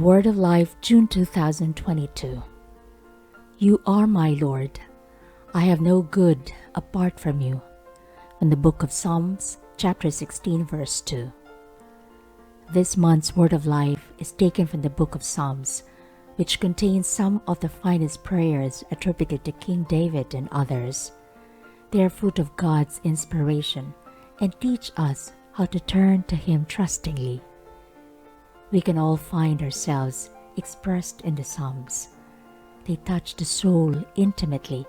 Word of Life, June 2022. You are my Lord. I have no good apart from you. In the book of Psalms, chapter 16, verse 2. This month's Word of Life is taken from the book of Psalms, which contains some of the finest prayers attributed to King David and others. They are fruit of God's inspiration and teach us how to turn to Him trustingly. We can all find ourselves expressed in the Psalms. They touch the soul intimately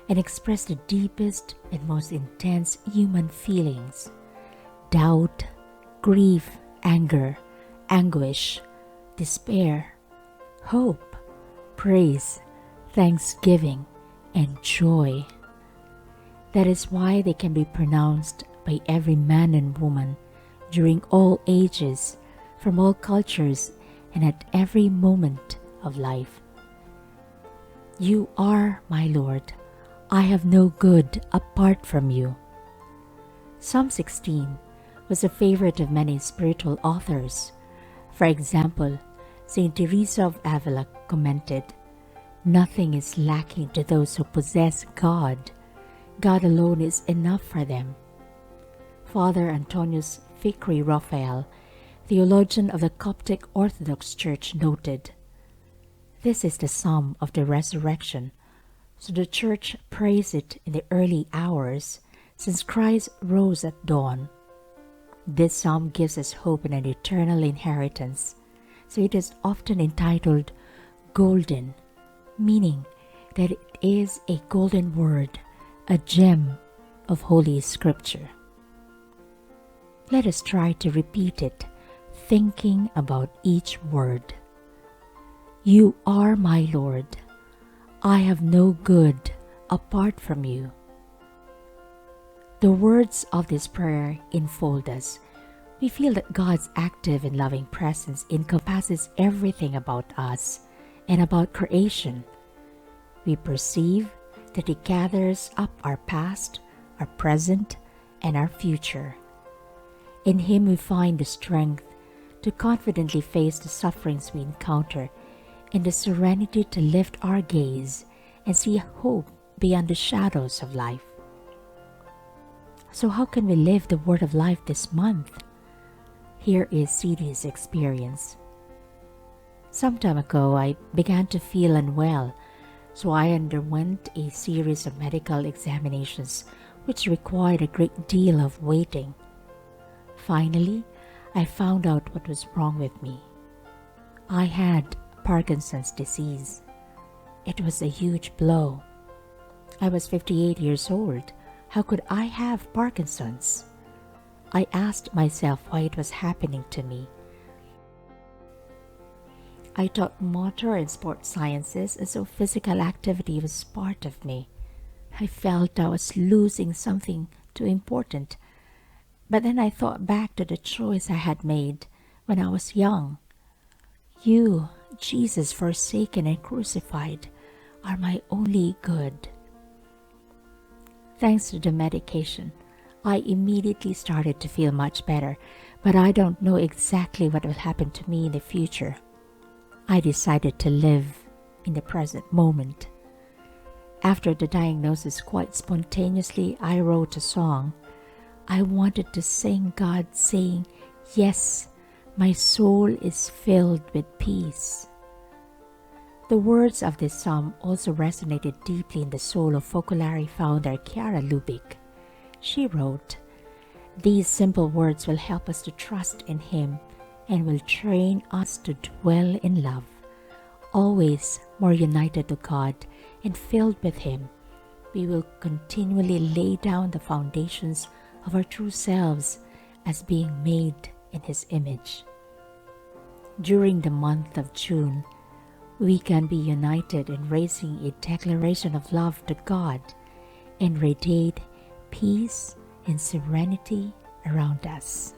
and express the deepest and most intense human feelings: doubt, grief, anger, anguish, despair, hope, praise, thanksgiving, and joy. That is why they can be pronounced by every man and woman during all ages, from all cultures, and at every moment of life. You are my Lord. I have no good apart from you. Psalm 16 was a favorite of many spiritual authors. For example, Saint Teresa of Avila commented, "Nothing is lacking to those who possess God. God alone is enough for them." Father Antonius Fikri Raphael, theologian of the Coptic Orthodox Church, noted, "This is the psalm of the resurrection, so the Church prays it in the early hours, since Christ rose at dawn. This psalm gives us hope in an eternal inheritance, so it is often entitled golden, meaning that it is a golden word, a gem of Holy Scripture." Let us try to repeat it, thinking about each word. You are my Lord. I have no good apart from you. The words of this prayer enfold us. We feel that God's active and loving presence encompasses everything about us and about creation. We perceive that He gathers up our past, our present, and our future. In Him we find the strength to confidently face the sufferings we encounter, and the serenity to lift our gaze and see hope beyond the shadows of life. So how can we live the Word of Life this month? Here is CD's experience. Some time ago, I began to feel unwell, so I underwent a series of medical examinations which required a great deal of waiting. Finally, I found out what was wrong with me. I had Parkinson's disease. It was a huge blow. I was 58 years old. How could I have Parkinson's? I asked myself why it was happening to me. I taught motor and sports sciences, and so physical activity was part of me. I felt I was losing something too important. But then I thought back to the choice I had made when I was young. You, Jesus, forsaken and crucified, are my only good. Thanks to the medication, I immediately started to feel much better, but I don't know exactly what will happen to me in the future. I decided to live in the present moment. After the diagnosis, quite spontaneously, I wrote a song. I wanted to sing God saying, "Yes, my soul is filled with peace." The words of this psalm also resonated deeply in the soul of Focolari founder Chiara Lubick. She wrote, "These simple words will help us to trust in Him and will train us to dwell in love, always more united to God and filled with Him. We will continually lay down the foundations of our true selves as being made in His image." During the month of June, we can be united in raising a declaration of love to God and radiate peace and serenity around us.